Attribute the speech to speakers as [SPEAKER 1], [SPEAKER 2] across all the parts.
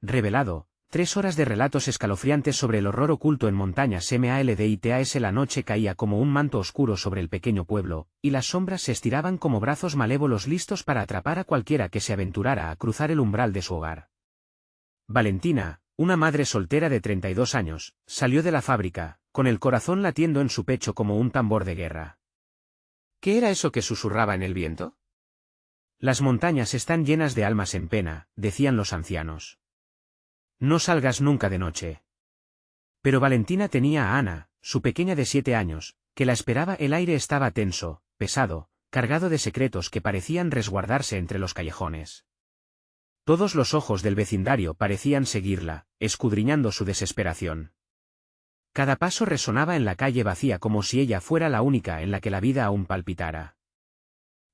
[SPEAKER 1] revelado, 3 horas de relatos escalofriantes sobre el horror oculto en montañas Malditas. La noche caía como un manto oscuro sobre el pequeño pueblo, y las sombras se estiraban como brazos malévolos listos para atrapar a cualquiera que se aventurara a cruzar el umbral de su hogar. Valentina, una madre soltera de 32 años, salió de la fábrica, con el corazón latiendo en su pecho como un tambor de guerra. ¿Qué era eso que susurraba en el viento? Las montañas están llenas de almas en pena, decían los ancianos. No salgas nunca de noche. Pero Valentina tenía a Ana, su pequeña de 7 años, que la esperaba. El aire estaba tenso, pesado, cargado de secretos que parecían resguardarse entre los callejones. Todos los ojos del vecindario parecían seguirla, escudriñando su desesperación. Cada paso resonaba en la calle vacía como si ella fuera la única en la que la vida aún palpitara.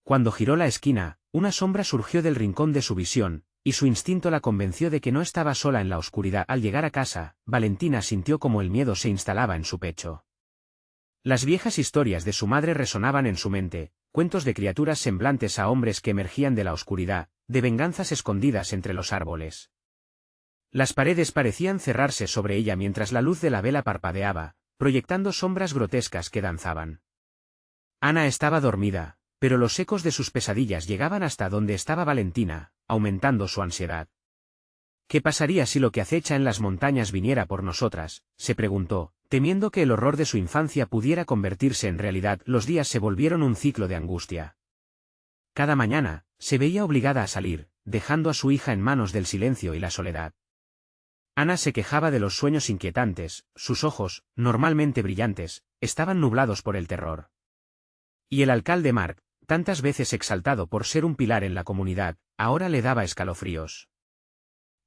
[SPEAKER 1] Cuando giró la esquina, una sombra surgió del rincón de su visión, y su instinto la convenció de que no estaba sola en la oscuridad. Al llegar a casa, Valentina sintió como el miedo se instalaba en su pecho. Las viejas historias de su madre resonaban en su mente, cuentos de criaturas semblantes a hombres que emergían de la oscuridad, de venganzas escondidas entre los árboles. Las paredes parecían cerrarse sobre ella mientras la luz de la vela parpadeaba, proyectando sombras grotescas que danzaban. Ana estaba dormida, pero los ecos de sus pesadillas llegaban hasta donde estaba Valentina, aumentando su ansiedad. ¿Qué pasaría si lo que acecha en las montañas viniera por nosotras?, se preguntó, temiendo que el horror de su infancia pudiera convertirse en realidad. Los días se volvieron un ciclo de angustia. Cada mañana, se veía obligada a salir, dejando a su hija en manos del silencio y la soledad. Ana se quejaba de los sueños inquietantes, sus ojos, normalmente brillantes, estaban nublados por el terror. Y el alcalde Mark, tantas veces exaltado por ser un pilar en la comunidad, ahora le daba escalofríos.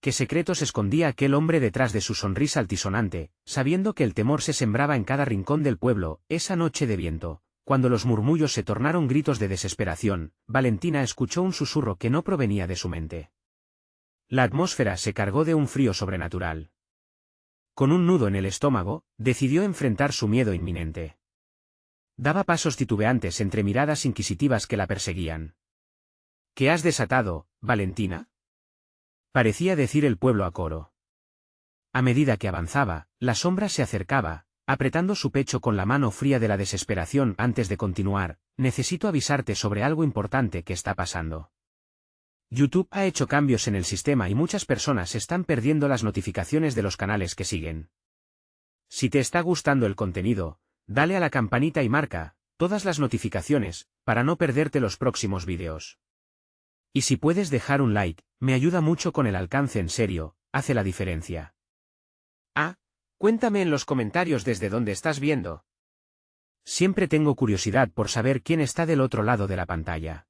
[SPEAKER 1] ¿Qué secretos escondía aquel hombre detrás de su sonrisa altisonante, sabiendo que el temor se sembraba en cada rincón del pueblo? Esa noche de viento, cuando los murmullos se tornaron gritos de desesperación, Valentina escuchó un susurro que no provenía de su mente. La atmósfera se cargó de un frío sobrenatural. Con un nudo en el estómago, decidió enfrentar su miedo inminente. Daba pasos titubeantes entre miradas inquisitivas que la perseguían. ¿Qué has desatado, Valentina?, parecía decir el pueblo a coro. A medida que avanzaba, la sombra se acercaba, apretando su pecho con la mano fría de la desesperación. Antes de continuar, necesito avisarte sobre algo importante que está pasando. YouTube ha hecho cambios en el sistema y muchas personas están perdiendo las notificaciones de los canales que siguen. Si te está gustando el contenido, dale a la campanita y marca todas las notificaciones, para no perderte los próximos vídeos. Y si puedes dejar un like, me ayuda mucho con el alcance. En serio, hace la diferencia. Cuéntame en los comentarios desde dónde estás viendo. Siempre tengo curiosidad por saber quién está del otro lado de la pantalla.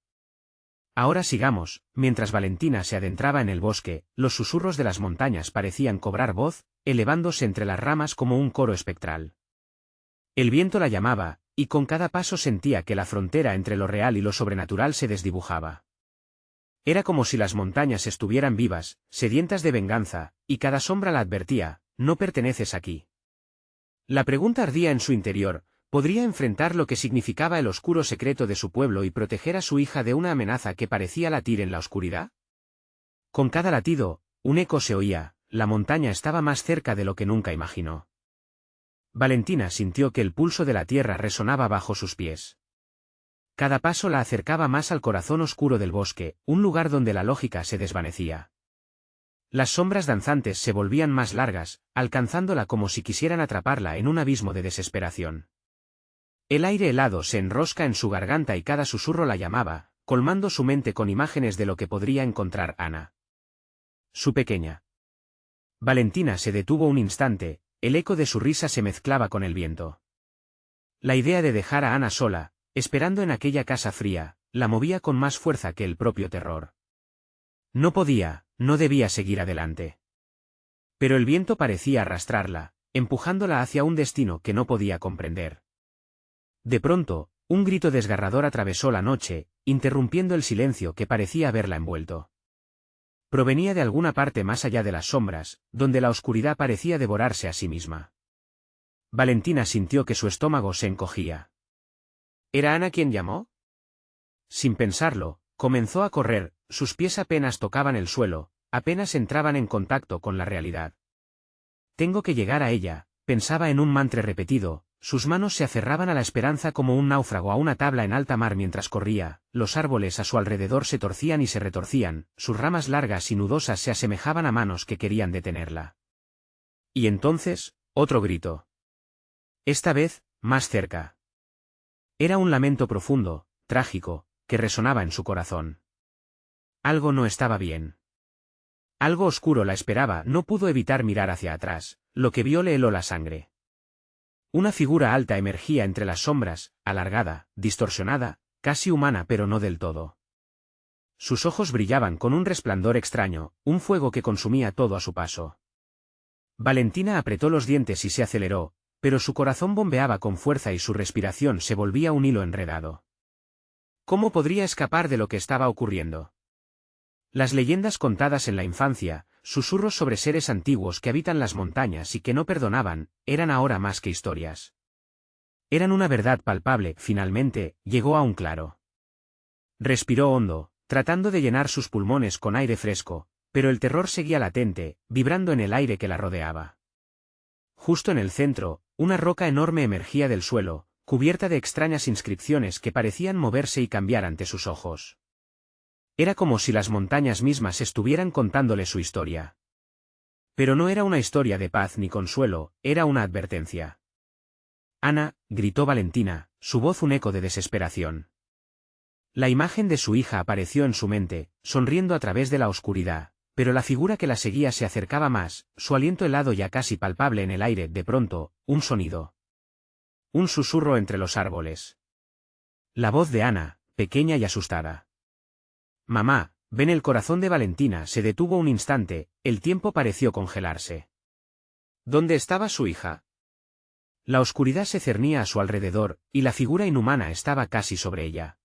[SPEAKER 1] Ahora sigamos. Mientras Valentina se adentraba en el bosque, los susurros de las montañas parecían cobrar voz, elevándose entre las ramas como un coro espectral. El viento la llamaba, y con cada paso sentía que la frontera entre lo real y lo sobrenatural se desdibujaba. Era como si las montañas estuvieran vivas, sedientas de venganza, y cada sombra la advertía: no perteneces aquí. La pregunta ardía en su interior: ¿podría enfrentar lo que significaba el oscuro secreto de su pueblo y proteger a su hija de una amenaza que parecía latir en la oscuridad? Con cada latido, un eco se oía: la montaña estaba más cerca de lo que nunca imaginó. Valentina sintió que el pulso de la tierra resonaba bajo sus pies. Cada paso la acercaba más al corazón oscuro del bosque, un lugar donde la lógica se desvanecía. Las sombras danzantes se volvían más largas, alcanzándola como si quisieran atraparla en un abismo de desesperación. El aire helado se enrosca en su garganta y cada susurro la llamaba, colmando su mente con imágenes de lo que podría encontrar Ana. Su pequeña. Valentina se detuvo un instante, el eco de su risa se mezclaba con el viento. La idea de dejar a Ana sola, esperando en aquella casa fría, la movía con más fuerza que el propio terror. No podía, no debía seguir adelante. Pero el viento parecía arrastrarla, empujándola hacia un destino que no podía comprender. De pronto, un grito desgarrador atravesó la noche, interrumpiendo el silencio que parecía haberla envuelto. Provenía de alguna parte más allá de las sombras, donde la oscuridad parecía devorarse a sí misma. Valentina sintió que su estómago se encogía. ¿Era Ana quien llamó? Sin pensarlo, comenzó a correr, sus pies apenas tocaban el suelo, apenas entraban en contacto con la realidad. Tengo que llegar a ella, pensaba en un mantra repetido, sus manos se aferraban a la esperanza como un náufrago a una tabla en alta mar mientras corría, los árboles a su alrededor se torcían y se retorcían, sus ramas largas y nudosas se asemejaban a manos que querían detenerla. Y entonces, otro grito. Esta vez, más cerca. Era un lamento profundo, trágico, que resonaba en su corazón. Algo no estaba bien. Algo oscuro la esperaba, no pudo evitar mirar hacia atrás, lo que vio le heló la sangre. Una figura alta emergía entre las sombras, alargada, distorsionada, casi humana pero no del todo. Sus ojos brillaban con un resplandor extraño, un fuego que consumía todo a su paso. Valentina apretó los dientes y se aceleró, pero su corazón bombeaba con fuerza y su respiración se volvía un hilo enredado. ¿Cómo podría escapar de lo que estaba ocurriendo? Las leyendas contadas en la infancia, susurros sobre seres antiguos que habitan las montañas y que no perdonaban, eran ahora más que historias. Eran una verdad palpable, finalmente, llegó a un claro. Respiró hondo, tratando de llenar sus pulmones con aire fresco, pero el terror seguía latente, vibrando en el aire que la rodeaba. Justo en el centro, una roca enorme emergía del suelo, cubierta de extrañas inscripciones que parecían moverse y cambiar ante sus ojos. Era como si las montañas mismas estuvieran contándole su historia. Pero no era una historia de paz ni consuelo, era una advertencia. «Ana», gritó Valentina, su voz un eco de desesperación. La imagen de su hija apareció en su mente, sonriendo a través de la oscuridad, pero la figura que la seguía se acercaba más, su aliento helado ya casi palpable en el aire, de pronto, un sonido. Un susurro entre los árboles. La voz de Ana, pequeña y asustada. «Mamá, ven». El corazón de Valentina se detuvo un instante, el tiempo pareció congelarse. ¿Dónde estaba su hija? La oscuridad se cernía a su alrededor, y la figura inhumana estaba casi sobre ella.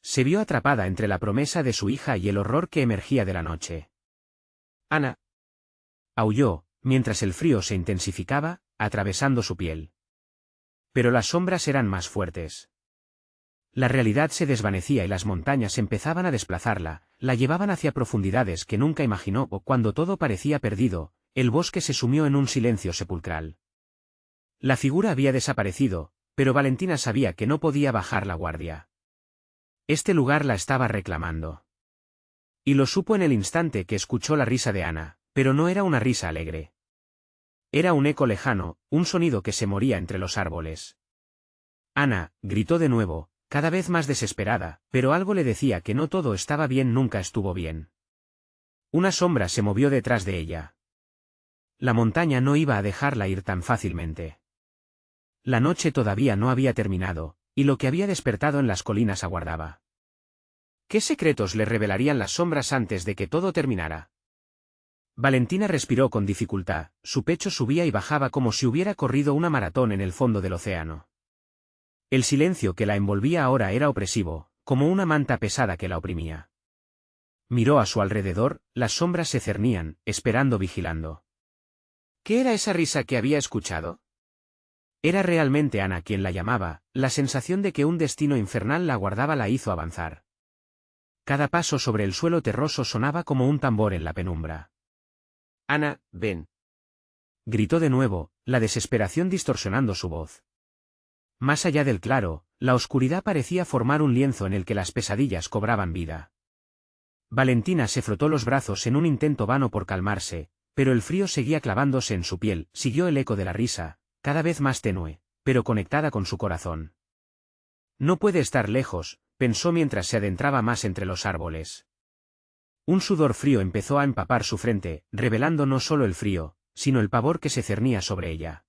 [SPEAKER 1] Se vio atrapada entre la promesa de su hija y el horror que emergía de la noche. «Ana», aulló, mientras el frío se intensificaba, atravesando su piel. Pero las sombras eran más fuertes. La realidad se desvanecía y las montañas empezaban a desplazarla, la llevaban hacia profundidades que nunca imaginó, o cuando todo parecía perdido, el bosque se sumió en un silencio sepulcral. La figura había desaparecido, pero Valentina sabía que no podía bajar la guardia. Este lugar la estaba reclamando. Y lo supo en el instante que escuchó la risa de Ana, pero no era una risa alegre. Era un eco lejano, un sonido que se moría entre los árboles. «Ana», gritó de nuevo, cada vez más desesperada, pero algo le decía que no todo estaba bien, nunca estuvo bien. Una sombra se movió detrás de ella. La montaña no iba a dejarla ir tan fácilmente. La noche todavía no había terminado, y lo que había despertado en las colinas aguardaba. ¿Qué secretos le revelarían las sombras antes de que todo terminara? Valentina respiró con dificultad, su pecho subía y bajaba como si hubiera corrido una maratón en el fondo del océano. El silencio que la envolvía ahora era opresivo, como una manta pesada que la oprimía. Miró a su alrededor, las sombras se cernían, esperando, vigilando. ¿Qué era esa risa que había escuchado? Era realmente Ana quien la llamaba, la sensación de que un destino infernal la aguardaba la hizo avanzar. Cada paso sobre el suelo terroso sonaba como un tambor en la penumbra. «Ana, ven», gritó de nuevo, la desesperación distorsionando su voz. Más allá del claro, la oscuridad parecía formar un lienzo en el que las pesadillas cobraban vida. Valentina se frotó los brazos en un intento vano por calmarse, pero el frío seguía clavándose en su piel, siguió el eco de la risa, cada vez más tenue, pero conectada con su corazón. No puede estar lejos, pensó mientras se adentraba más entre los árboles. Un sudor frío empezó a empapar su frente, revelando no solo el frío, sino el pavor que se cernía sobre ella.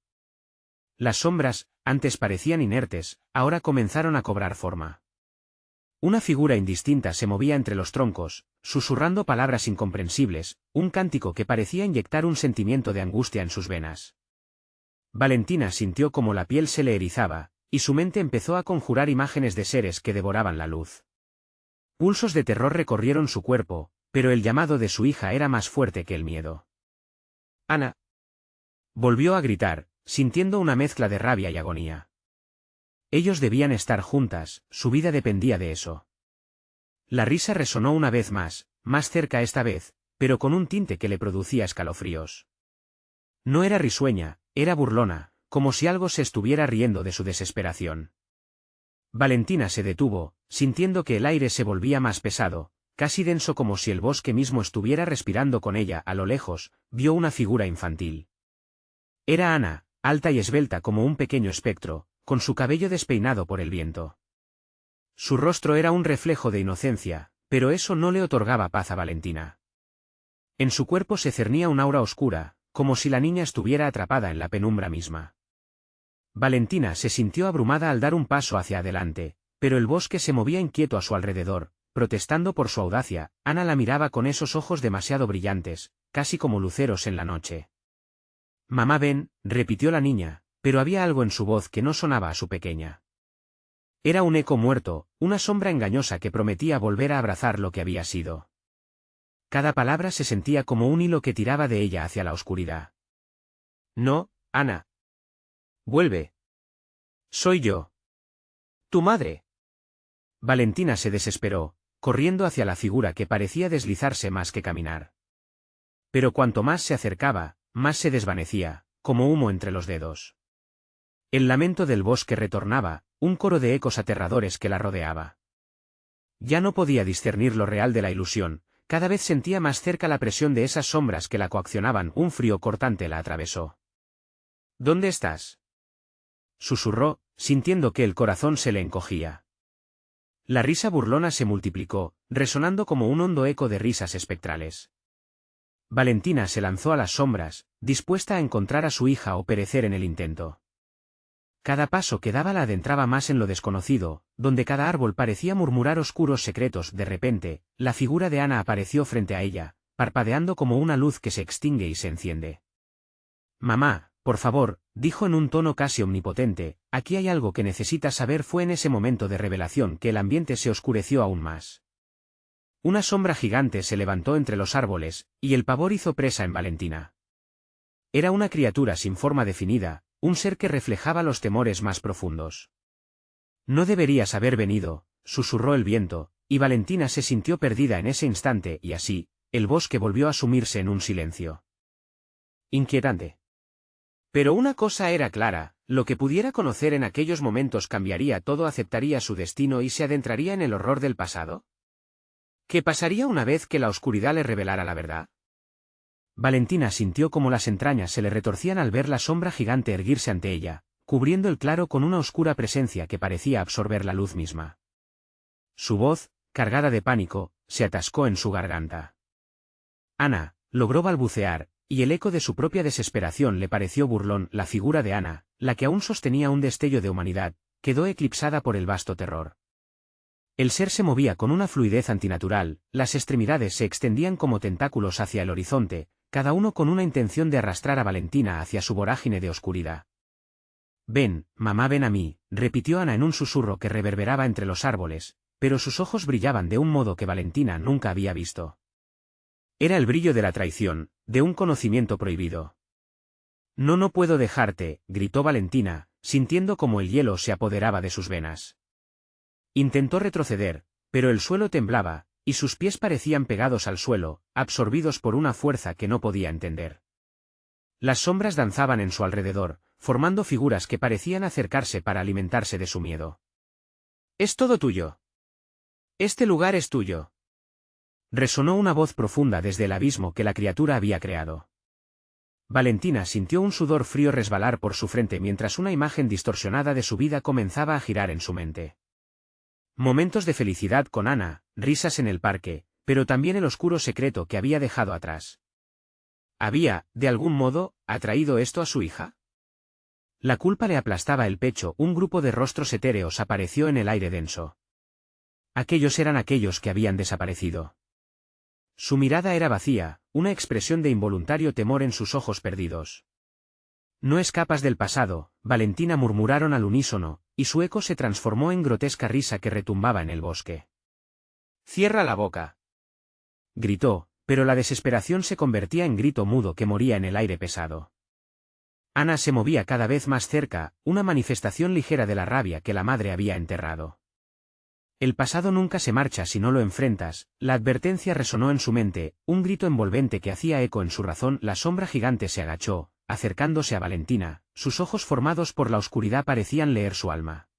[SPEAKER 1] Las sombras, antes parecían inertes, ahora comenzaron a cobrar forma. Una figura indistinta se movía entre los troncos, susurrando palabras incomprensibles, un cántico que parecía inyectar un sentimiento de angustia en sus venas. Valentina sintió como la piel se le erizaba, y su mente empezó a conjurar imágenes de seres que devoraban la luz. Pulsos de terror recorrieron su cuerpo, pero el llamado de su hija era más fuerte que el miedo. «Ana», volvió a gritar, sintiendo una mezcla de rabia y agonía. Ellos debían estar juntas, su vida dependía de eso. La risa resonó una vez más cerca esta vez, pero con un tinte que le producía escalofríos. No era risueña, era burlona, como si algo se estuviera riendo de su desesperación. Valentina se detuvo, sintiendo que el aire se volvía más pesado, casi denso, como si el bosque mismo estuviera respirando con ella. A lo lejos, vio una figura infantil. Era Ana, alta y esbelta como un pequeño espectro, con su cabello despeinado por el viento. Su rostro era un reflejo de inocencia, pero eso no le otorgaba paz a Valentina. En su cuerpo se cernía un aura oscura, como si la niña estuviera atrapada en la penumbra misma. Valentina se sintió abrumada al dar un paso hacia adelante, pero el bosque se movía inquieto a su alrededor, protestando por su audacia. Ana la miraba con esos ojos demasiado brillantes, casi como luceros en la noche. «Mamá, ven», repitió la niña, pero había algo en su voz que no sonaba a su pequeña. Era un eco muerto, una sombra engañosa que prometía volver a abrazar lo que había sido. Cada palabra se sentía como un hilo que tiraba de ella hacia la oscuridad. «No, Ana. Vuelve. Soy yo. Tu madre». Valentina se desesperó, corriendo hacia la figura que parecía deslizarse más que caminar. Pero cuanto más se acercaba, más se desvanecía, como humo entre los dedos. El lamento del bosque retornaba, un coro de ecos aterradores que la rodeaba. Ya no podía discernir lo real de la ilusión, cada vez sentía más cerca la presión de esas sombras que la coaccionaban. Un frío cortante la atravesó. «¿Dónde estás?», susurró, sintiendo que el corazón se le encogía. La risa burlona se multiplicó, resonando como un hondo eco de risas espectrales. Valentina se lanzó a las sombras, dispuesta a encontrar a su hija o perecer en el intento. Cada paso que daba la adentraba más en lo desconocido, donde cada árbol parecía murmurar oscuros secretos. De repente, la figura de Ana apareció frente a ella, parpadeando como una luz que se extingue y se enciende. «Mamá, por favor», dijo en un tono casi omnipotente, «aquí hay algo que necesitas saber». Fue en ese momento de revelación que el ambiente se oscureció aún más. Una sombra gigante se levantó entre los árboles, y el pavor hizo presa en Valentina. Era una criatura sin forma definida, un ser que reflejaba los temores más profundos. «No deberías haber venido», susurró el viento, y Valentina se sintió perdida en ese instante. Y así, el bosque volvió a sumirse en un silencio inquietante. Pero una cosa era clara: lo que pudiera conocer en aquellos momentos cambiaría todo. ¿Aceptaría su destino y se adentraría en el horror del pasado? ¿Qué pasaría una vez que la oscuridad le revelara la verdad? Valentina sintió como las entrañas se le retorcían al ver la sombra gigante erguirse ante ella, cubriendo el claro con una oscura presencia que parecía absorber la luz misma. Su voz, cargada de pánico, se atascó en su garganta. «Ana», logró balbucear, y el eco de su propia desesperación le pareció burlón. La figura de Ana, la que aún sostenía un destello de humanidad, quedó eclipsada por el vasto terror. El ser se movía con una fluidez antinatural, las extremidades se extendían como tentáculos hacia el horizonte, cada uno con una intención de arrastrar a Valentina hacia su vorágine de oscuridad. «Ven, mamá, ven a mí», repitió Ana en un susurro que reverberaba entre los árboles, pero sus ojos brillaban de un modo que Valentina nunca había visto. Era el brillo de la traición, de un conocimiento prohibido. «No, no puedo dejarte», gritó Valentina, sintiendo como el hielo se apoderaba de sus venas. Intentó retroceder, pero el suelo temblaba, y sus pies parecían pegados al suelo, absorbidos por una fuerza que no podía entender. Las sombras danzaban en su alrededor, formando figuras que parecían acercarse para alimentarse de su miedo. «Es todo tuyo. Este lugar es tuyo», resonó una voz profunda desde el abismo que la criatura había creado. Valentina sintió un sudor frío resbalar por su frente mientras una imagen distorsionada de su vida comenzaba a girar en su mente. Momentos de felicidad con Ana, risas en el parque, pero también el oscuro secreto que había dejado atrás. ¿Había, de algún modo, atraído esto a su hija? La culpa le aplastaba el pecho. Un grupo de rostros etéreos apareció en el aire denso. Aquellos eran aquellos que habían desaparecido. Su mirada era vacía, una expresión de involuntario temor en sus ojos perdidos. «No escapas del pasado», Valentina, murmuraron al unísono, y su eco se transformó en grotesca risa que retumbaba en el bosque. «Cierra la boca», gritó, pero la desesperación se convertía en grito mudo que moría en el aire pesado. Ana se movía cada vez más cerca, una manifestación ligera de la rabia que la madre había enterrado. El pasado nunca se marcha si no lo enfrentas, la advertencia resonó en su mente, un grito envolvente que hacía eco en su razón. La sombra gigante se agachó, acercándose a Valentina, sus ojos formados por la oscuridad parecían leer su alma.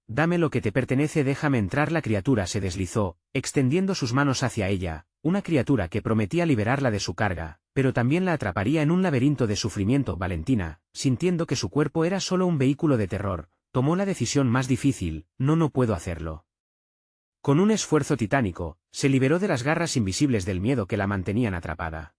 [SPEAKER 1] Dame lo que te pertenece, déjame entrar. La criatura se deslizó, extendiendo sus manos hacia ella, una criatura que prometía liberarla de su carga, pero también la atraparía en un laberinto de sufrimiento. Valentina, sintiendo que su cuerpo era solo un vehículo de terror, tomó la decisión más difícil: no puedo hacerlo. Con un esfuerzo titánico, se liberó de las garras invisibles del miedo que la mantenían atrapada.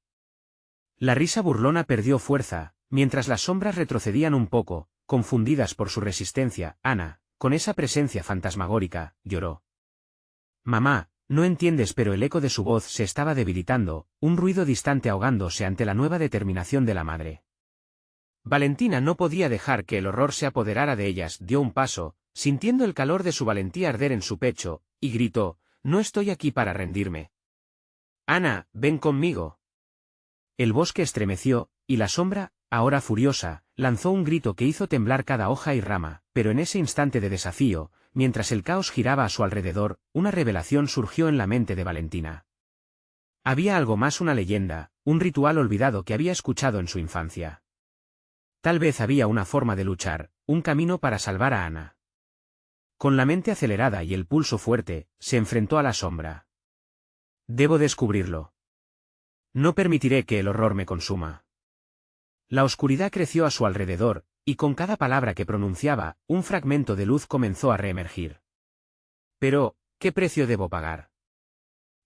[SPEAKER 1] La risa burlona perdió fuerza, mientras las sombras retrocedían un poco, confundidas por su resistencia. Ana, con esa presencia fantasmagórica, lloró. Mamá, no entiendes, pero el eco de su voz se estaba debilitando, un ruido distante ahogándose ante la nueva determinación de la madre. Valentina no podía dejar que el horror se apoderara de ellas. Dio un paso, sintiendo el calor de su valentía arder en su pecho, y gritó: no estoy aquí para rendirme. Ana, ven conmigo. El bosque estremeció, y la sombra, ahora furiosa, lanzó un grito que hizo temblar cada hoja y rama, pero en ese instante de desafío, mientras el caos giraba a su alrededor, una revelación surgió en la mente de Valentina. Había algo más, una leyenda, un ritual olvidado que había escuchado en su infancia. Tal vez había una forma de luchar, un camino para salvar a Ana. Con la mente acelerada y el pulso fuerte, se enfrentó a la sombra. Debo descubrirlo. No permitiré que el horror me consuma. La oscuridad creció a su alrededor, y con cada palabra que pronunciaba, un fragmento de luz comenzó a reemergir. Pero, ¿qué precio debo pagar?,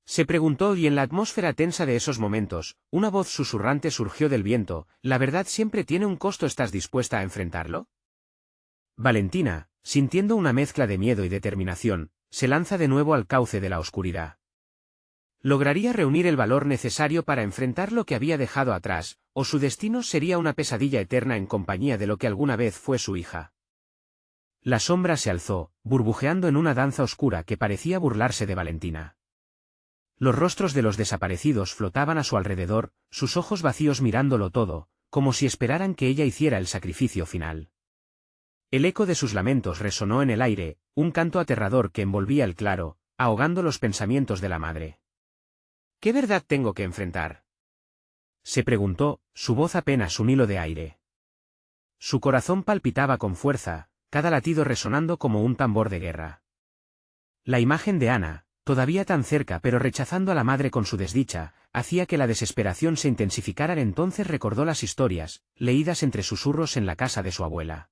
[SPEAKER 1] se preguntó, y en la atmósfera tensa de esos momentos, una voz susurrante surgió del viento: ¿la verdad siempre tiene un costo? ¿Estás dispuesta a enfrentarlo? Valentina, sintiendo una mezcla de miedo y determinación, se lanza de nuevo al cauce de la oscuridad. ¿Lograría reunir el valor necesario para enfrentar lo que había dejado atrás, o su destino sería una pesadilla eterna en compañía de lo que alguna vez fue su hija? La sombra se alzó, burbujeando en una danza oscura que parecía burlarse de Valentina. Los rostros de los desaparecidos flotaban a su alrededor, sus ojos vacíos mirándolo todo, como si esperaran que ella hiciera el sacrificio final. El eco de sus lamentos resonó en el aire, un canto aterrador que envolvía el claro, ahogando los pensamientos de la madre. ¿Qué verdad tengo que enfrentar?, se preguntó, su voz apenas un hilo de aire. Su corazón palpitaba con fuerza, cada latido resonando como un tambor de guerra. La imagen de Ana, todavía tan cerca pero rechazando a la madre con su desdicha, hacía que la desesperación se intensificara. Entonces recordó las historias, leídas entre susurros en la casa de su abuela.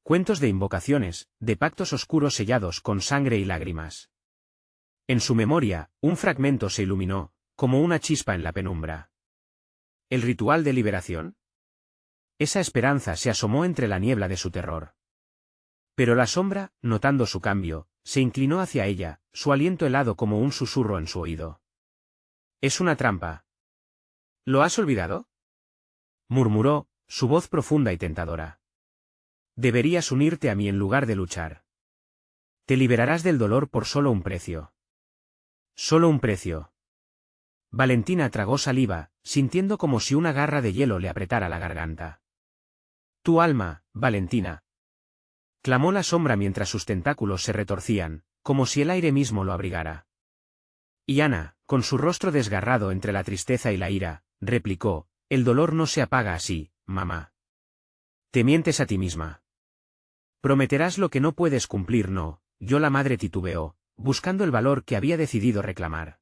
[SPEAKER 1] Cuentos de invocaciones, de pactos oscuros sellados con sangre y lágrimas. En su memoria, un fragmento se iluminó, como una chispa en la penumbra. ¿El ritual de liberación? Esa esperanza se asomó entre la niebla de su terror. Pero la sombra, notando su cambio, se inclinó hacia ella, su aliento helado como un susurro en su oído. «Es una trampa». «¿Lo has olvidado?», murmuró, su voz profunda y tentadora. «Deberías unirte a mí en lugar de luchar. Te liberarás del dolor por solo un precio». «Solo un precio». Valentina tragó saliva, sintiendo como si una garra de hielo le apretara la garganta. «Tu alma, Valentina», clamó la sombra mientras sus tentáculos se retorcían, como si el aire mismo lo abrigara. Y Ana, con su rostro desgarrado entre la tristeza y la ira, replicó: «El dolor no se apaga así, mamá. Te mientes a ti misma. Prometerás lo que no puedes cumplir». «No», yo la madre titubeó, buscando el valor que había decidido reclamar.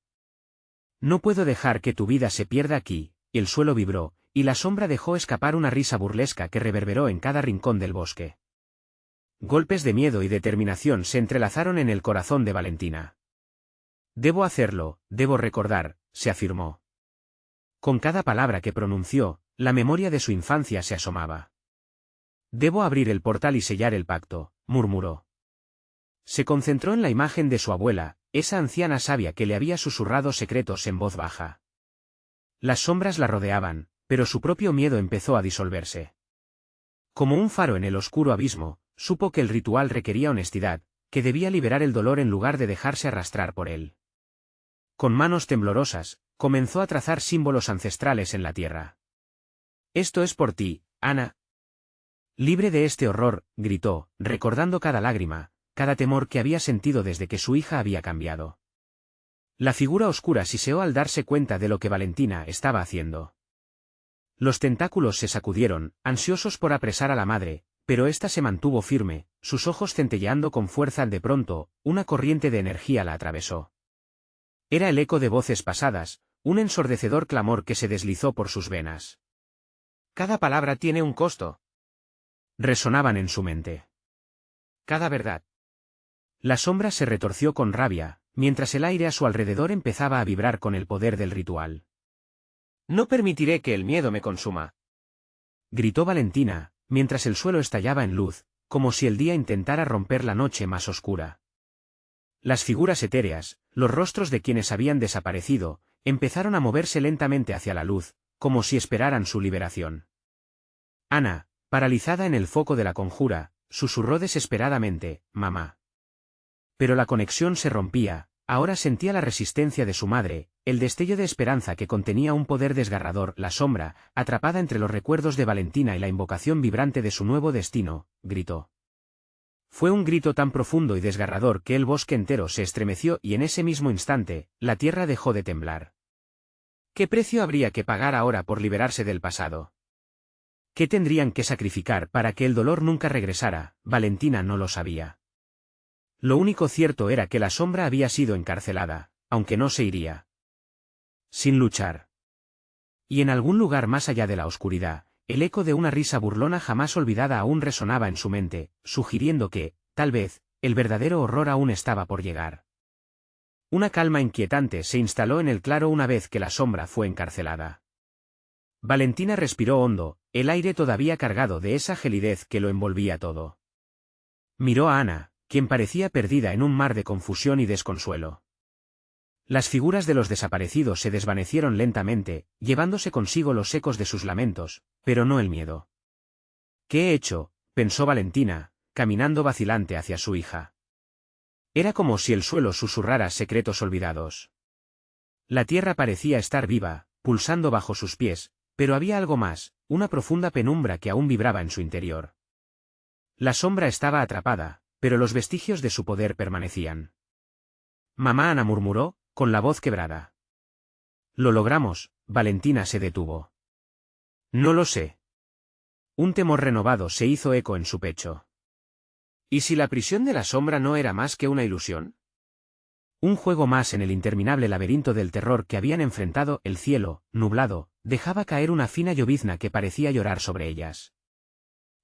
[SPEAKER 1] «No puedo dejar que tu vida se pierda aquí». El suelo vibró, y la sombra dejó escapar una risa burlesca que reverberó en cada rincón del bosque. Golpes de miedo y determinación se entrelazaron en el corazón de Valentina. «Debo hacerlo, debo recordar», se afirmó. Con cada palabra que pronunció, la memoria de su infancia se asomaba. «Debo abrir el portal y sellar el pacto», murmuró. Se concentró en la imagen de su abuela, esa anciana sabia que le había susurrado secretos en voz baja. Las sombras la rodeaban, pero su propio miedo empezó a disolverse. Como un faro en el oscuro abismo, supo que el ritual requería honestidad, que debía liberar el dolor en lugar de dejarse arrastrar por él. Con manos temblorosas, comenzó a trazar símbolos ancestrales en la tierra. «Esto es por ti, Ana». «Libre de este horror», gritó, recordando cada lágrima, cada temor que había sentido desde que su hija había cambiado. La figura oscura siseó al darse cuenta de lo que Valentina estaba haciendo. Los tentáculos se sacudieron, ansiosos por apresar a la madre, pero ésta se mantuvo firme, sus ojos centelleando con fuerza. De pronto, una corriente de energía la atravesó. Era el eco de voces pasadas, un ensordecedor clamor que se deslizó por sus venas.
[SPEAKER 2] Cada palabra tiene un costo.
[SPEAKER 1] Resonaban en su mente.
[SPEAKER 2] Cada verdad.
[SPEAKER 1] La sombra se retorció con rabia, mientras el aire a su alrededor empezaba a vibrar con el poder del ritual.
[SPEAKER 2] No permitiré que el miedo me consuma.
[SPEAKER 1] Gritó Valentina, mientras el suelo estallaba en luz, como si el día intentara romper la noche más oscura. Las figuras etéreas, los rostros de quienes habían desaparecido, empezaron a moverse lentamente hacia la luz, como si esperaran su liberación. Ana, paralizada en el foco de la conjura, susurró desesperadamente, «Mamá». Pero la conexión se rompía, ahora sentía la resistencia de su madre, el destello de esperanza que contenía un poder desgarrador. La sombra, atrapada entre los recuerdos de Valentina y la invocación vibrante de su nuevo destino, gritó. Fue un grito tan profundo y desgarrador que el bosque entero se estremeció y en ese mismo instante, la tierra dejó de temblar. ¿Qué precio habría que pagar ahora por liberarse del pasado? ¿Qué tendrían que sacrificar para que el dolor nunca regresara? Valentina no lo sabía. Lo único cierto era que la sombra había sido encarcelada, aunque no se iría. Sin luchar. Y en algún lugar más allá de la oscuridad, el eco de una risa burlona jamás olvidada aún resonaba en su mente, sugiriendo que, tal vez, el verdadero horror aún estaba por llegar. Una calma inquietante se instaló en el claro una vez que la sombra fue encarcelada. Valentina respiró hondo, el aire todavía cargado de esa gelidez que lo envolvía todo. Miró a Ana, quien parecía perdida en un mar de confusión y desconsuelo. Las figuras de los desaparecidos se desvanecieron lentamente, llevándose consigo los ecos de sus lamentos, pero no el miedo. «¿Qué he hecho?», pensó Valentina, caminando vacilante hacia su hija. Era como si el suelo susurrara secretos olvidados. La tierra parecía estar viva, pulsando bajo sus pies, pero había algo más, una profunda penumbra que aún vibraba en su interior. La sombra estaba atrapada, pero los vestigios de su poder permanecían. «Mamá», Ana murmuró, con la voz quebrada. «Lo logramos», Valentina se detuvo. «No lo sé». Un temor renovado se hizo eco en su pecho.
[SPEAKER 2] ¿Y si la prisión de la sombra no era más que una ilusión?
[SPEAKER 1] Un juego más en el interminable laberinto del terror que habían enfrentado. El cielo, nublado, dejaba caer una fina llovizna que parecía llorar sobre ellas.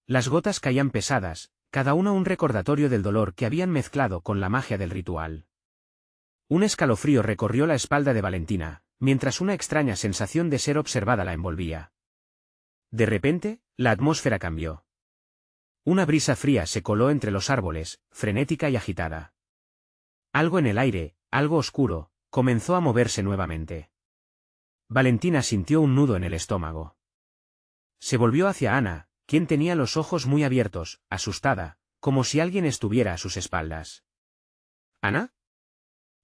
[SPEAKER 1] Las gotas caían pesadas, cada una un recordatorio del dolor que habían mezclado con la magia del ritual. Un escalofrío recorrió la espalda de Valentina, mientras una extraña sensación de ser observada la envolvía. De repente, la atmósfera cambió. Una brisa fría se coló entre los árboles, frenética y agitada. Algo en el aire, algo oscuro, comenzó a moverse nuevamente. Valentina sintió un nudo en el estómago. Se volvió hacia Ana, quien tenía los ojos muy abiertos, asustada, como si alguien estuviera a sus espaldas.
[SPEAKER 2] ¿Ana?,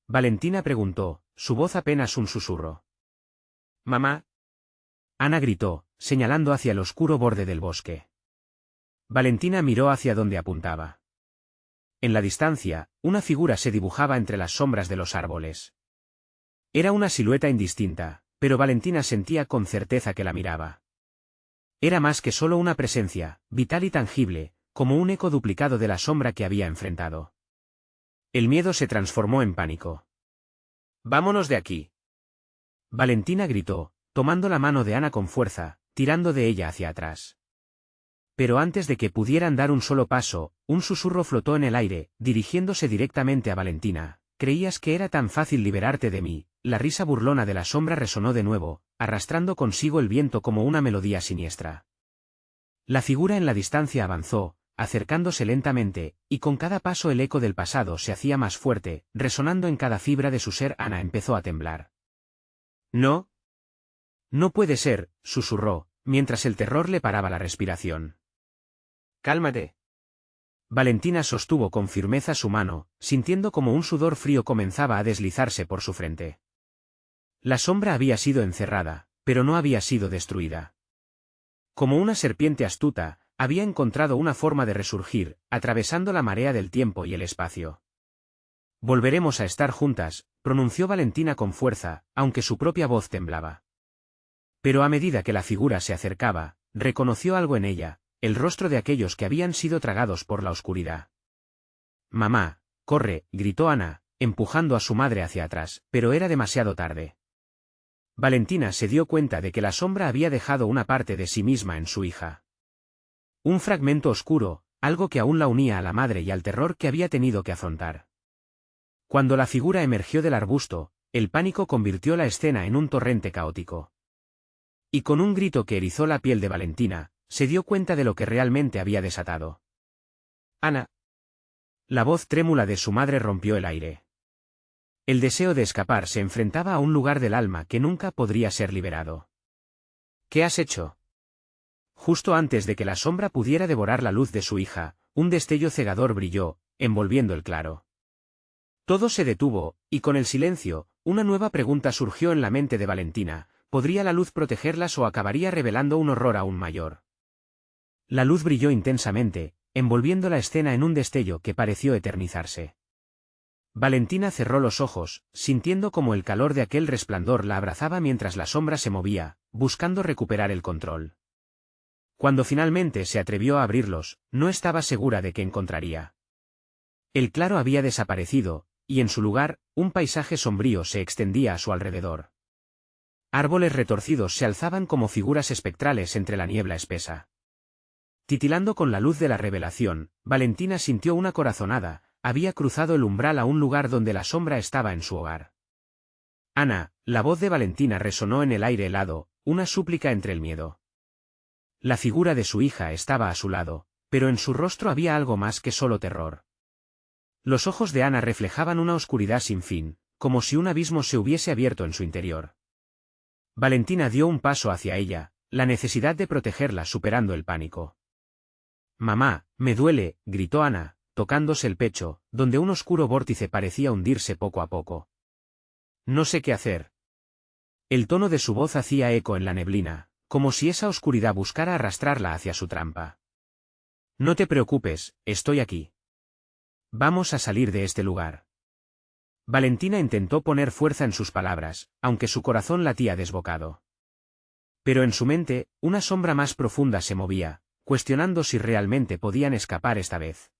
[SPEAKER 1] Valentina preguntó, su voz apenas un susurro.
[SPEAKER 2] «Mamá».
[SPEAKER 1] Ana gritó, señalando hacia el oscuro borde del bosque. Valentina miró hacia donde apuntaba. En la distancia, una figura se dibujaba entre las sombras de los árboles. Era una silueta indistinta, pero Valentina sentía con certeza que la miraba. Era más que solo una presencia, vital y tangible, como un eco duplicado de la sombra que había enfrentado. El miedo se transformó en pánico.
[SPEAKER 2] «Vámonos de aquí».
[SPEAKER 1] Valentina gritó, tomando la mano de Ana con fuerza, tirando de ella hacia atrás. Pero antes de que pudieran dar un solo paso, un susurro flotó en el aire, dirigiéndose directamente a Valentina. «¿Creías que era tan fácil liberarte de mí?». La risa burlona de la sombra resonó de nuevo, arrastrando consigo el viento como una melodía siniestra. La figura en la distancia avanzó, acercándose lentamente, y con cada paso el eco del pasado se hacía más fuerte, resonando en cada fibra de su ser. Ana empezó a temblar.
[SPEAKER 2] «No».
[SPEAKER 1] «No puede ser», susurró, mientras el terror le paraba la respiración.
[SPEAKER 2] «Cálmate».
[SPEAKER 1] Valentina sostuvo con firmeza su mano, sintiendo como un sudor frío comenzaba a deslizarse por su frente. La sombra había sido encerrada, pero no había sido destruida. Como una serpiente astuta, había encontrado una forma de resurgir, atravesando la marea del tiempo y el espacio. «Volveremos a estar juntas», pronunció Valentina con fuerza, aunque su propia voz temblaba. Pero a medida que la figura se acercaba, reconoció algo en ella, el rostro de aquellos que habían sido tragados por la oscuridad. «Mamá, corre», gritó Ana, empujando a su madre hacia atrás, pero era demasiado tarde. Valentina se dio cuenta de que la sombra había dejado una parte de sí misma en su hija. Un fragmento oscuro, algo que aún la unía a la madre y al terror que había tenido que afrontar. Cuando la figura emergió del arbusto, el pánico convirtió la escena en un torrente caótico. Y con un grito que erizó la piel de Valentina, se dio cuenta de lo que realmente había desatado. «Ana». La voz trémula de su madre rompió el aire. El deseo de escapar se enfrentaba a un lugar del alma que nunca podría ser liberado. «¿Qué has hecho?». Justo antes de que la sombra pudiera devorar la luz de su hija, un destello cegador brilló, envolviendo el claro. Todo se detuvo, y con el silencio, una nueva pregunta surgió en la mente de Valentina: ¿podría la luz protegerlas o acabaría revelando un horror aún mayor? La luz brilló intensamente, envolviendo la escena en un destello que pareció eternizarse. Valentina cerró los ojos, sintiendo como el calor de aquel resplandor la abrazaba mientras la sombra se movía, buscando recuperar el control. Cuando finalmente se atrevió a abrirlos, no estaba segura de qué encontraría. El claro había desaparecido, y en su lugar, un paisaje sombrío se extendía a su alrededor. Árboles retorcidos se alzaban como figuras espectrales entre la niebla espesa. Titilando con la luz de la revelación, Valentina sintió una corazonada, había cruzado el umbral a un lugar donde la sombra estaba en su hogar. «Ana», la voz de Valentina resonó en el aire helado, una súplica entre el miedo. La figura de su hija estaba a su lado, pero en su rostro había algo más que solo terror. Los ojos de Ana reflejaban una oscuridad sin fin, como si un abismo se hubiese abierto en su interior. Valentina dio un paso hacia ella, la necesidad de protegerla superando el pánico. «Mamá, me duele», gritó Ana, tocándose el pecho, donde un oscuro vórtice parecía hundirse poco a poco. «No sé qué hacer». El tono de su voz hacía eco en la neblina, como si esa oscuridad buscara arrastrarla hacia su trampa. «No te preocupes, estoy aquí. Vamos a salir de este lugar». Valentina intentó poner fuerza en sus palabras, aunque su corazón latía desbocado. Pero en su mente, una sombra más profunda se movía, cuestionando si realmente podían escapar esta vez.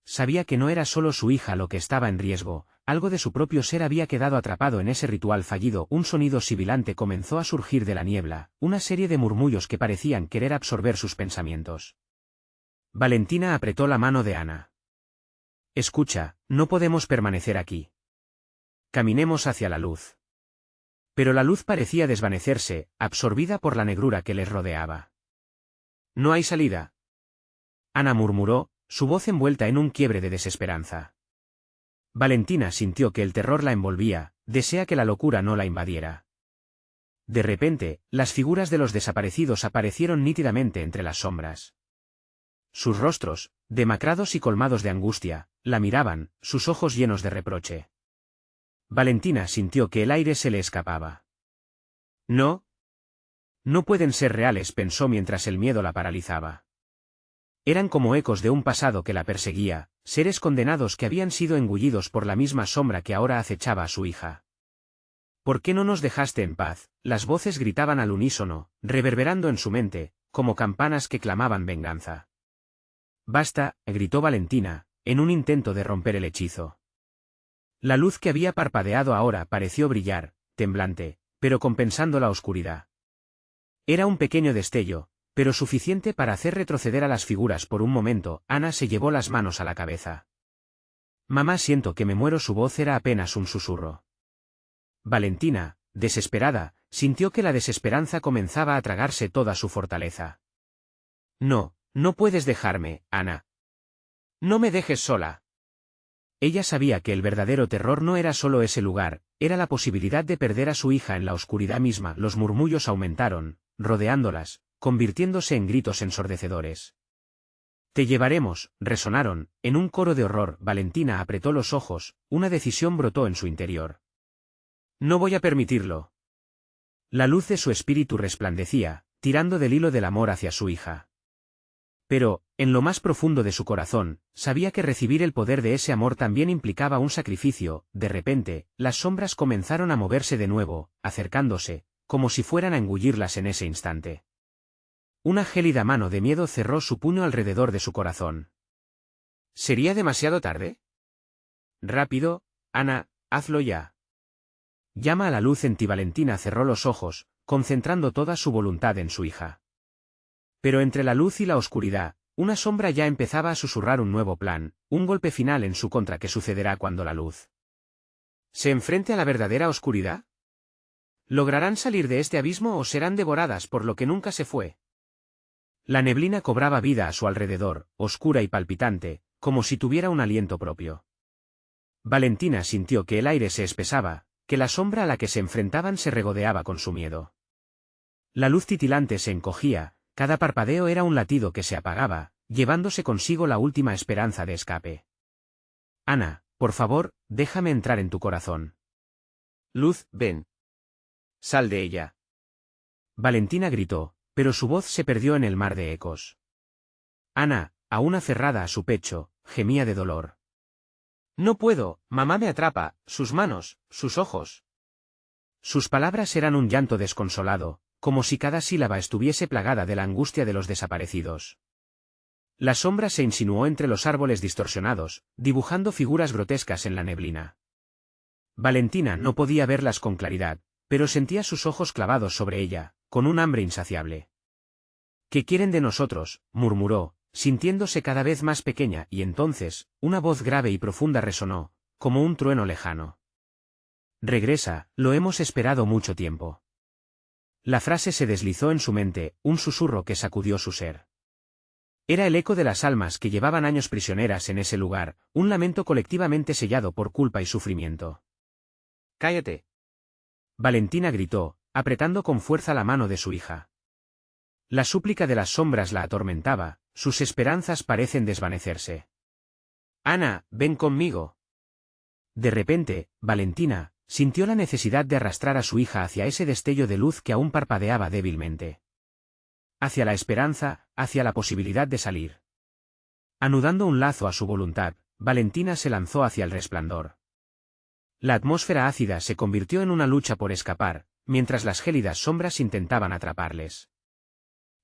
[SPEAKER 1] Sabía que no era solo su hija lo que estaba en riesgo, algo de su propio ser había quedado atrapado en ese ritual fallido. Un sonido sibilante comenzó a surgir de la niebla, una serie de murmullos que parecían querer absorber sus pensamientos. Valentina apretó la mano de Ana. «Escucha, no podemos permanecer aquí. Caminemos hacia la luz». Pero la luz parecía desvanecerse, absorbida por la negrura que les rodeaba. «No hay salida». Ana murmuró, su voz envuelta en un quiebre de desesperanza. Valentina sintió que el terror la envolvía, desea que la locura no la invadiera. De repente, las figuras de los desaparecidos aparecieron nítidamente entre las sombras. Sus rostros, demacrados y colmados de angustia, la miraban, sus ojos llenos de reproche. Valentina sintió que el aire se le escapaba. «No. No pueden ser reales», pensó mientras el miedo la paralizaba. Eran como ecos de un pasado que la perseguía, seres condenados que habían sido engullidos por la misma sombra que ahora acechaba a su hija. «¿Por qué no nos dejaste en paz?», las voces gritaban al unísono, reverberando en su mente, como campanas que clamaban venganza. «Basta», gritó Valentina, en un intento de romper el hechizo. La luz que había parpadeado ahora pareció brillar, temblante, pero compensando la oscuridad. Era un pequeño destello, pero suficiente para hacer retroceder a las figuras por un momento. Ana se llevó las manos a la cabeza. «Mamá, siento que me muero». Su voz era apenas un susurro. Valentina, desesperada, sintió que la desesperanza comenzaba a tragarse toda su fortaleza. «No, no puedes dejarme, Ana. No me dejes sola». Ella sabía que el verdadero terror no era solo ese lugar, era la posibilidad de perder a su hija en la oscuridad misma. Los murmullos aumentaron, rodeándolas, convirtiéndose en gritos ensordecedores. «Te llevaremos», resonaron, en un coro de horror. Valentina apretó los ojos, una decisión brotó en su interior. «No voy a permitirlo». La luz de su espíritu resplandecía, tirando del hilo del amor hacia su hija. Pero, en lo más profundo de su corazón, sabía que recibir el poder de ese amor también implicaba un sacrificio. De repente, las sombras comenzaron a moverse de nuevo, acercándose, como si fueran a engullirlas en ese instante. Una gélida mano de miedo cerró su puño alrededor de su corazón.
[SPEAKER 2] ¿Sería demasiado tarde?
[SPEAKER 1] Rápido, Ana, hazlo ya. Llama a la luz en ti. Valentina cerró los ojos, concentrando toda su voluntad en su hija. Pero entre la luz y la oscuridad, una sombra ya empezaba a susurrar un nuevo plan, un golpe final en su contra que sucederá cuando la luz
[SPEAKER 2] se enfrente a la verdadera oscuridad. ¿Lograrán salir de este abismo o serán devoradas por lo que nunca se fue?
[SPEAKER 1] La neblina cobraba vida a su alrededor, oscura y palpitante, como si tuviera un aliento propio. Valentina sintió que el aire se espesaba, que la sombra a la que se enfrentaban se regodeaba con su miedo. La luz titilante se encogía, cada parpadeo era un latido que se apagaba, llevándose consigo la última esperanza de escape. Ana, por favor, déjame entrar en tu corazón.
[SPEAKER 2] Luz, ven. Sal de ella.
[SPEAKER 1] Valentina gritó, pero su voz se perdió en el mar de ecos. Ana, aún aferrada a su pecho, gemía de dolor.
[SPEAKER 2] No puedo, mamá me atrapa, sus manos, sus ojos.
[SPEAKER 1] Sus palabras eran un llanto desconsolado, como si cada sílaba estuviese plagada de la angustia de los desaparecidos. La sombra se insinuó entre los árboles distorsionados, dibujando figuras grotescas en la neblina. Valentina no podía verlas con claridad, pero sentía sus ojos clavados sobre ella, con un hambre insaciable. ¿Qué quieren de nosotros?, murmuró, sintiéndose cada vez más pequeña, y entonces, una voz grave y profunda resonó, como un trueno lejano. Regresa, lo hemos esperado mucho tiempo. La frase se deslizó en su mente, un susurro que sacudió su ser. Era el eco de las almas que llevaban años prisioneras en ese lugar, un lamento colectivamente sellado por culpa y sufrimiento.
[SPEAKER 2] Cállate.
[SPEAKER 1] Valentina gritó, apretando con fuerza la mano de su hija. La súplica de las sombras la atormentaba, sus esperanzas parecen desvanecerse.
[SPEAKER 2] Ana, ven conmigo.
[SPEAKER 1] De repente, Valentina sintió la necesidad de arrastrar a su hija hacia ese destello de luz que aún parpadeaba débilmente. Hacia la esperanza, hacia la posibilidad de salir. Anudando un lazo a su voluntad, Valentina se lanzó hacia el resplandor. La atmósfera ácida se convirtió en una lucha por escapar, mientras las gélidas sombras intentaban atraparles.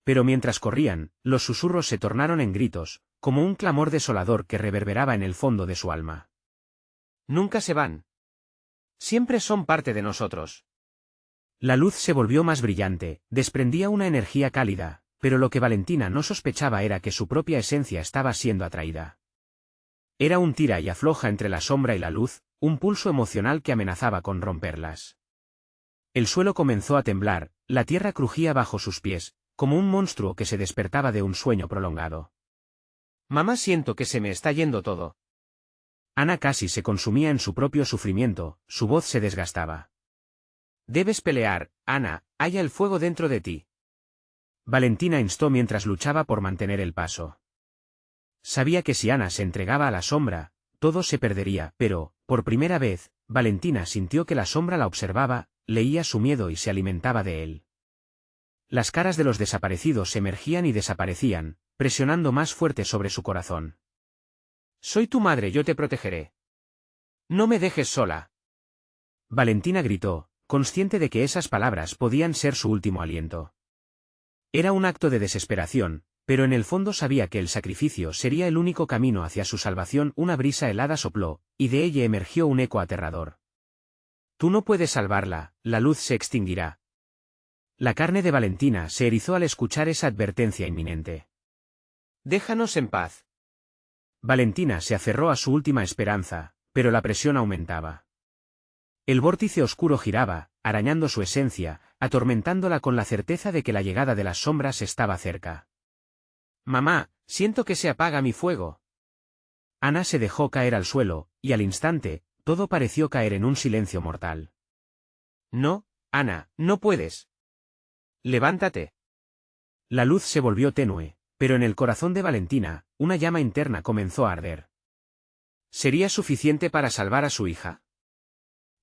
[SPEAKER 1] Pero mientras corrían, los susurros se tornaron en gritos, como un clamor desolador que reverberaba en el fondo de su alma.
[SPEAKER 2] Nunca se van. Siempre son parte de nosotros.
[SPEAKER 1] La luz se volvió más brillante, desprendía una energía cálida, pero lo que Valentina no sospechaba era que su propia esencia estaba siendo atraída. Era un tira y afloja entre la sombra y la luz, un pulso emocional que amenazaba con romperlas. El suelo comenzó a temblar, la tierra crujía bajo sus pies, como un monstruo que se despertaba de un sueño prolongado.
[SPEAKER 2] Mamá, siento que se me está yendo todo.
[SPEAKER 1] Ana casi se consumía en su propio sufrimiento, su voz se desgastaba.
[SPEAKER 2] Debes pelear, Ana, haya el fuego dentro de ti.
[SPEAKER 1] Valentina instó mientras luchaba por mantener el paso. Sabía que si Ana se entregaba a la sombra, todo se perdería, pero, por primera vez, Valentina sintió que la sombra la observaba, leía su miedo y se alimentaba de él. Las caras de los desaparecidos emergían y desaparecían, presionando más fuerte sobre su corazón.
[SPEAKER 2] Soy tu madre, yo te protegeré. No me dejes sola.
[SPEAKER 1] Valentina gritó, consciente de que esas palabras podían ser su último aliento. Era un acto de desesperación, pero en el fondo sabía que el sacrificio sería el único camino hacia su salvación. Una brisa helada sopló, y de ella emergió un eco aterrador. Tú no puedes salvarla, la luz se extinguirá. La carne de Valentina se erizó al escuchar esa advertencia inminente.
[SPEAKER 2] Déjanos en paz.
[SPEAKER 1] Valentina se aferró a su última esperanza, pero la presión aumentaba. El vórtice oscuro giraba, arañando su esencia, atormentándola con la certeza de que la llegada de las sombras estaba cerca.
[SPEAKER 2] Mamá, siento que se apaga mi fuego.
[SPEAKER 1] Ana se dejó caer al suelo, y al instante, todo pareció caer en un silencio mortal.
[SPEAKER 2] No, Ana, no puedes. Levántate.
[SPEAKER 1] La luz se volvió tenue, pero en el corazón de Valentina, una llama interna comenzó a arder.
[SPEAKER 2] ¿Sería suficiente para salvar a su hija?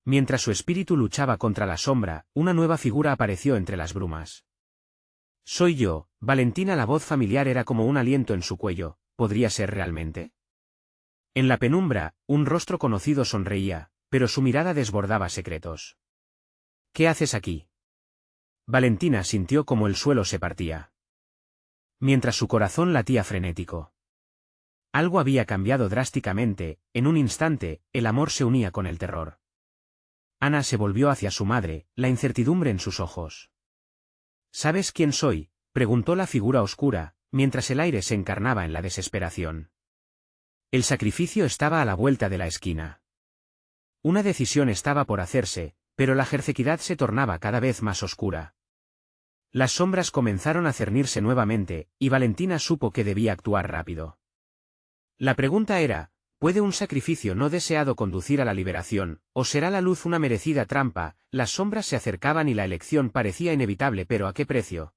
[SPEAKER 1] Mientras su espíritu luchaba contra la sombra, una nueva figura apareció entre las brumas. Soy yo, Valentina. La voz familiar era como un aliento en su cuello. ¿Podría ser realmente? En la penumbra, un rostro conocido sonreía, pero su mirada desbordaba secretos. ¿Qué haces aquí? Valentina sintió como el suelo se partía, mientras su corazón latía frenético. Algo había cambiado drásticamente. En un instante, el amor se unía con el terror. Ana se volvió hacia su madre, la incertidumbre en sus ojos. ¿Sabes quién soy?, preguntó la figura oscura, mientras el aire se encarnaba en la desesperación. El sacrificio estaba a la vuelta de la esquina. Una decisión estaba por hacerse, pero la jersequidad se tornaba cada vez más oscura. Las sombras comenzaron a cernirse nuevamente, y Valentina supo que debía actuar rápido. La pregunta era, ¿puede un sacrificio no deseado conducir a la liberación, o será la luz una merecida trampa? Las sombras se acercaban y la elección parecía inevitable, pero ¿a qué precio?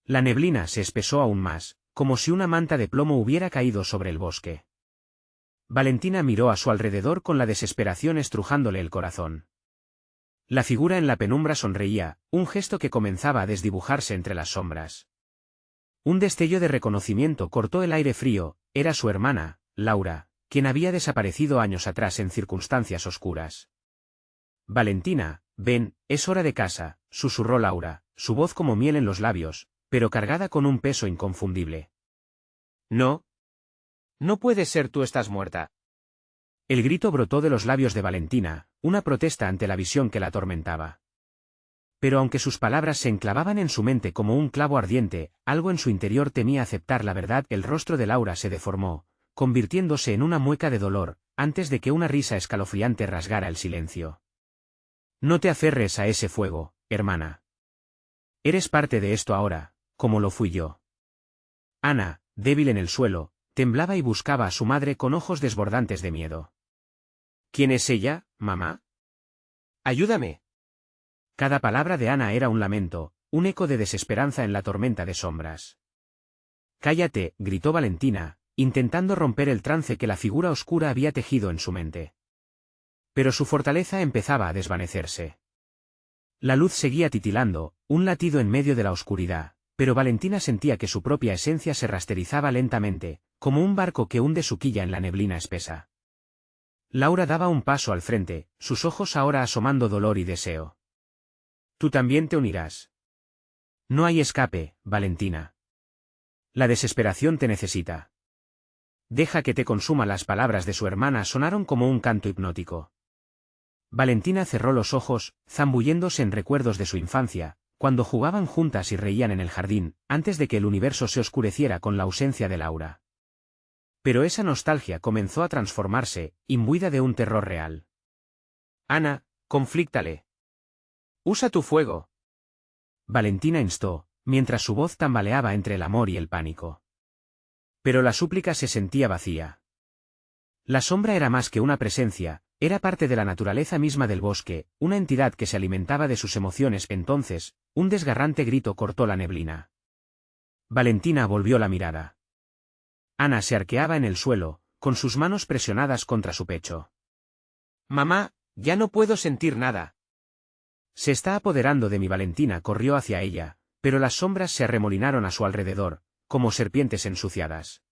[SPEAKER 1] La neblina se espesó aún más, como si una manta de plomo hubiera caído sobre el bosque. Valentina miró a su alrededor con la desesperación estrujándole el corazón. La figura en la penumbra sonreía, un gesto que comenzaba a desdibujarse entre las sombras. Un destello de reconocimiento cortó el aire frío. Era su hermana, Laura, quien había desaparecido años atrás en circunstancias oscuras. Valentina, ven, es hora de casa, susurró Laura, su voz como miel en los labios, pero cargada con un peso inconfundible. No. No puede ser, tú estás muerta. El grito brotó de los labios de Valentina, una protesta ante la visión que la atormentaba. Pero aunque sus palabras se enclavaban en su mente como un clavo ardiente, algo en su interior temía aceptar la verdad. El rostro de Laura se deformó, convirtiéndose en una mueca de dolor, antes de que una risa escalofriante rasgara el silencio. No te aferres a ese fuego, hermana. Eres parte de esto ahora, como lo fui yo. Ana, débil en el suelo, temblaba y buscaba a su madre con ojos desbordantes de miedo. ¿Quién es ella, mamá? Ayúdame. Cada palabra de Ana era un lamento, un eco de desesperanza en la tormenta de sombras. Cállate, gritó Valentina, intentando romper el trance que la figura oscura había tejido en su mente. Pero su fortaleza empezaba a desvanecerse. La luz seguía titilando, un latido en medio de la oscuridad, pero Valentina sentía que su propia esencia se rasterizaba lentamente, como un barco que hunde su quilla en la neblina espesa. Laura daba un paso al frente, sus ojos ahora asomando dolor y deseo. Tú también te unirás. No hay escape, Valentina. La desesperación te necesita. Deja que te consuma. Las palabras de su hermana sonaron como un canto hipnótico. Valentina cerró los ojos, zambulléndose en recuerdos de su infancia, cuando jugaban juntas y reían en el jardín, antes de que el universo se oscureciera con la ausencia de Laura. Pero esa nostalgia comenzó a transformarse, imbuida de un terror real. Ana, conflíctale. Usa tu fuego. Valentina instó, mientras su voz tambaleaba entre el amor y el pánico. Pero la súplica se sentía vacía. La sombra era más que una presencia, era parte de la naturaleza misma del bosque, una entidad que se alimentaba de sus emociones. Entonces, un desgarrante grito cortó la neblina. Valentina volvió la mirada. Ana se arqueaba en el suelo, con sus manos presionadas contra su pecho. Mamá, ya no puedo sentir nada. Se está apoderando de mi. Valentina corrió hacia ella, pero las sombras se arremolinaron a su alrededor, como serpientes ensuciadas.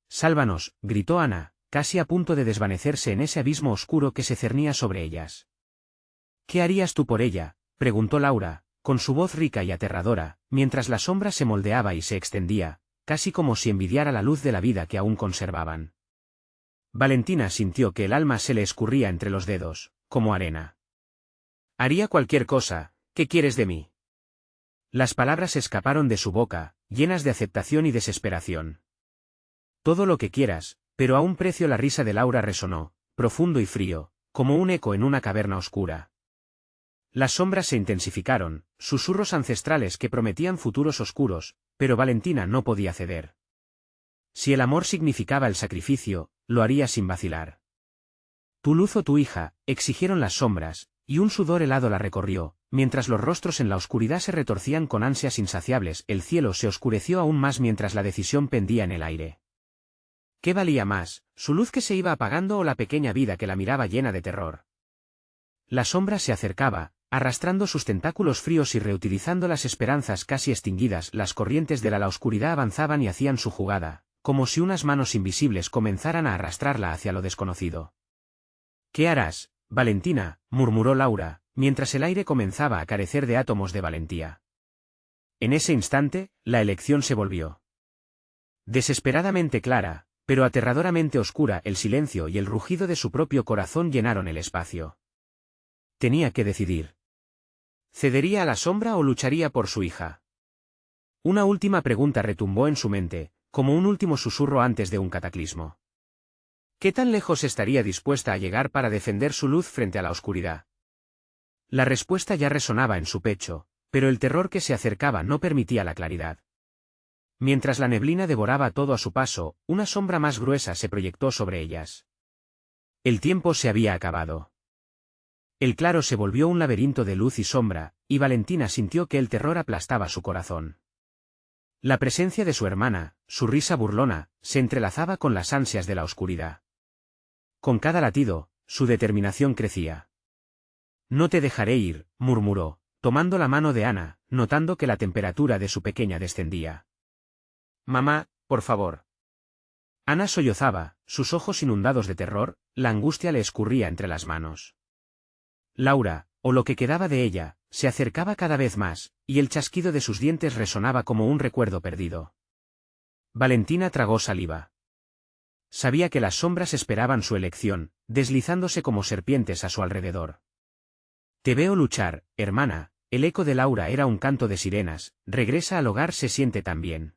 [SPEAKER 1] Sálvanos, gritó Ana, casi a punto de desvanecerse en ese abismo oscuro que se cernía sobre ellas. ¿Qué harías tú por ella?, preguntó Laura, con su voz rica y aterradora, mientras la sombra se moldeaba y se extendía, casi como si envidiara la luz de la vida que aún conservaban. Valentina sintió que el alma se le escurría entre los dedos, como arena. Haría cualquier cosa. ¿Qué quieres de mí? Las palabras escaparon de su boca, llenas de aceptación y desesperación. Todo lo que quieras, pero a un precio. La risa de Laura resonó, profundo y frío, como un eco en una caverna oscura. Las sombras se intensificaron, susurros ancestrales que prometían futuros oscuros, pero Valentina no podía ceder. Si el amor significaba el sacrificio, lo haría sin vacilar. Tu luz o tu hija, exigieron las sombras, y un sudor helado la recorrió, mientras los rostros en la oscuridad se retorcían con ansias insaciables. El cielo se oscureció aún más mientras la decisión pendía en el aire. ¿Qué valía más, su luz que se iba apagando o la pequeña vida que la miraba llena de terror? La sombra se acercaba, arrastrando sus tentáculos fríos y reutilizando las esperanzas casi extinguidas. Las corrientes de la oscuridad avanzaban y hacían su jugada, como si unas manos invisibles comenzaran a arrastrarla hacia lo desconocido. «¿Qué harás, Valentina?», murmuró Laura, mientras el aire comenzaba a carecer de átomos de valentía. En ese instante, la elección se volvió desesperadamente clara, pero aterradoramente oscura. El silencio y el rugido de su propio corazón llenaron el espacio. Tenía que decidir. ¿Cedería a la sombra o lucharía por su hija? Una última pregunta retumbó en su mente, como un último susurro antes de un cataclismo. ¿Qué tan lejos estaría dispuesta a llegar para defender su luz frente a la oscuridad? La respuesta ya resonaba en su pecho, pero el terror que se acercaba no permitía la claridad. Mientras la neblina devoraba todo a su paso, una sombra más gruesa se proyectó sobre ellas. El tiempo se había acabado. El claro se volvió un laberinto de luz y sombra, y Valentina sintió que el terror aplastaba su corazón. La presencia de su hermana, su risa burlona, se entrelazaba con las ansias de la oscuridad. Con cada latido, su determinación crecía. «No te dejaré ir», murmuró, tomando la mano de Ana, notando que la temperatura de su pequeña descendía. «Mamá, por favor». Ana sollozaba, sus ojos inundados de terror, la angustia le escurría entre las manos. Laura, o lo que quedaba de ella, se acercaba cada vez más, y el chasquido de sus dientes resonaba como un recuerdo perdido. Valentina tragó saliva. Sabía que las sombras esperaban su elección, deslizándose como serpientes a su alrededor. «Te veo luchar, hermana», el eco de Laura era un canto de sirenas, «regresa al hogar, se siente tan bien».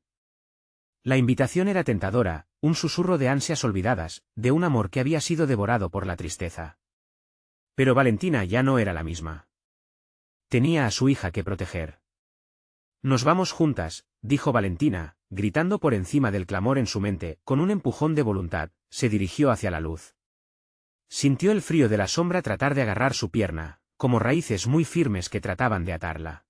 [SPEAKER 1] La invitación era tentadora, un susurro de ansias olvidadas, de un amor que había sido devorado por la tristeza. Pero Valentina ya no era la misma. Tenía a su hija que proteger. «Nos vamos juntas», dijo Valentina, gritando por encima del clamor en su mente. Con un empujón de voluntad, se dirigió hacia la luz. Sintió el frío de la sombra tratar de agarrar su pierna, como raíces muy firmes que trataban de atarla.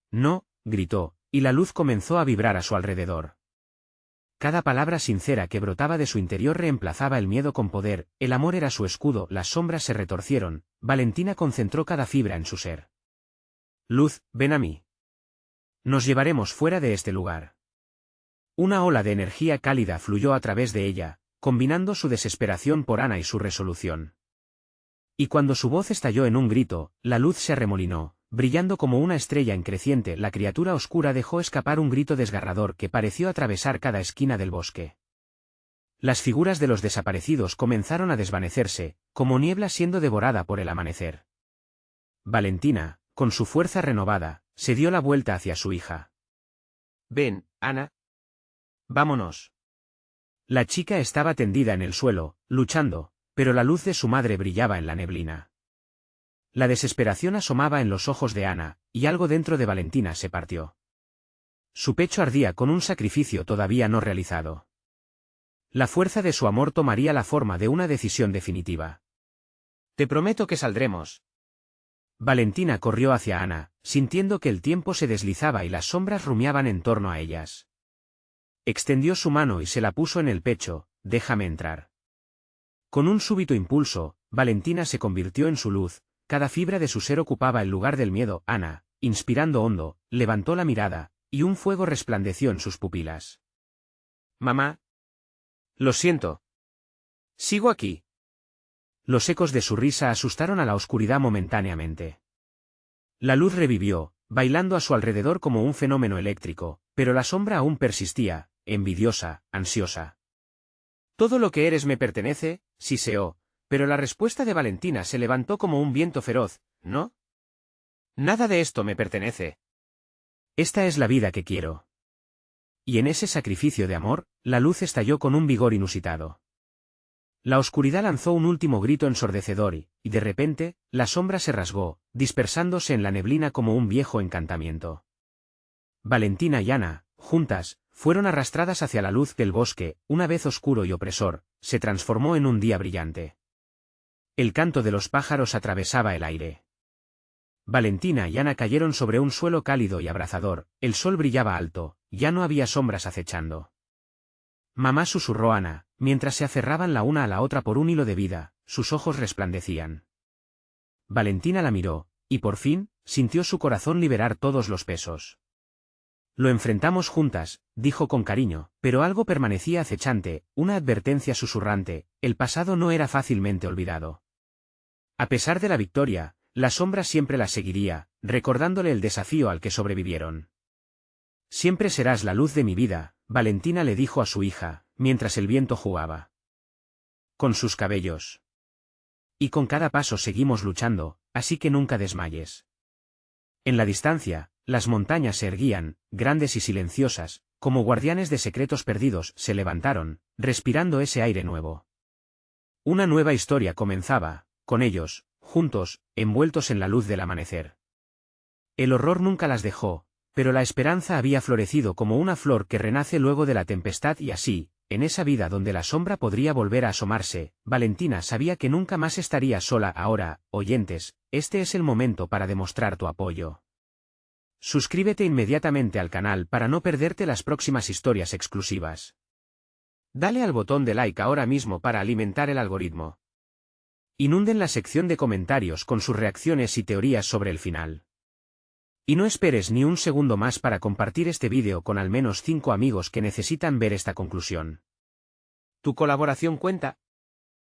[SPEAKER 1] «No», gritó, y la luz comenzó a vibrar a su alrededor. Cada palabra sincera que brotaba de su interior reemplazaba el miedo con poder, el amor era su escudo. Las sombras se retorcieron, Valentina concentró cada fibra en su ser. «Luz, ven a mí. Nos llevaremos fuera de este lugar». Una ola de energía cálida fluyó a través de ella, combinando su desesperación por Ana y su resolución. Y cuando su voz estalló en un grito, la luz se arremolinó, brillando como una estrella en creciente. La criatura oscura dejó escapar un grito desgarrador que pareció atravesar cada esquina del bosque. Las figuras de los desaparecidos comenzaron a desvanecerse, como niebla siendo devorada por el amanecer. Valentina, con su fuerza renovada, se dio la vuelta hacia su hija. «Ven, Ana. Vámonos». La chica estaba tendida en el suelo, luchando, pero la luz de su madre brillaba en la neblina. La desesperación asomaba en los ojos de Ana, y algo dentro de Valentina se partió. Su pecho ardía con un sacrificio todavía no realizado. La fuerza de su amor tomaría la forma de una decisión definitiva. «Te prometo que saldremos». Valentina corrió hacia Ana, sintiendo que el tiempo se deslizaba y las sombras rumiaban en torno a ellas. Extendió su mano y se la puso en el pecho. «Déjame entrar». Con un súbito impulso, Valentina se convirtió en su luz. Cada fibra de su ser ocupaba el lugar del miedo. Ana, inspirando hondo, levantó la mirada, y un fuego resplandeció en sus pupilas. «Mamá. Lo siento. Sigo aquí». Los ecos de su risa asustaron a la oscuridad momentáneamente. La luz revivió, bailando a su alrededor como un fenómeno eléctrico, pero la sombra aún persistía, envidiosa, ansiosa. «Todo lo que eres me pertenece», siseó. Pero la respuesta de Valentina se levantó como un viento feroz. «¿No? Nada de esto me pertenece. Esta es la vida que quiero». Y en ese sacrificio de amor, la luz estalló con un vigor inusitado. La oscuridad lanzó un último grito ensordecedor y, de repente, la sombra se rasgó, dispersándose en la neblina como un viejo encantamiento. Valentina y Ana, juntas, fueron arrastradas hacia la luz del bosque. Una vez oscuro y opresor, se transformó en un día brillante. El canto de los pájaros atravesaba el aire. Valentina y Ana cayeron sobre un suelo cálido y abrazador, el sol brillaba alto, ya no había sombras acechando. «Mamá», susurró Ana, mientras se aferraban la una a la otra por un hilo de vida, sus ojos resplandecían. Valentina la miró, Y por fin, sintió su corazón liberar todos los pesos. Lo enfrentamos juntas, dijo con cariño, pero algo permanecía acechante, una advertencia susurrante, el pasado no era fácilmente olvidado. A pesar de la victoria, la sombra siempre la seguiría, recordándole el desafío al que sobrevivieron. Siempre serás la luz de mi vida, Valentina le dijo a su hija, mientras el viento jugaba con sus cabellos. Y con cada paso seguimos luchando, así que nunca desmayes. En la distancia, las montañas se erguían, grandes y silenciosas, como guardianes de secretos perdidos, se levantaron, respirando ese aire nuevo. Una nueva historia comenzaba, con ellos, juntos, envueltos en la luz del amanecer. El horror nunca las dejó, pero la esperanza había florecido como una flor que renace luego de la tempestad y así, en esa vida donde la sombra podría volver a asomarse, Valentina sabía que nunca más estaría sola. Ahora, oyentes, este es el momento para demostrar tu apoyo. Suscríbete inmediatamente al canal para no perderte las próximas historias exclusivas. Dale al botón de like ahora mismo para alimentar el algoritmo. Inunden la sección de comentarios con sus reacciones y teorías sobre el final. Y no esperes ni un segundo más para compartir este vídeo con al menos 5 amigos que necesitan ver esta conclusión. Tu colaboración cuenta.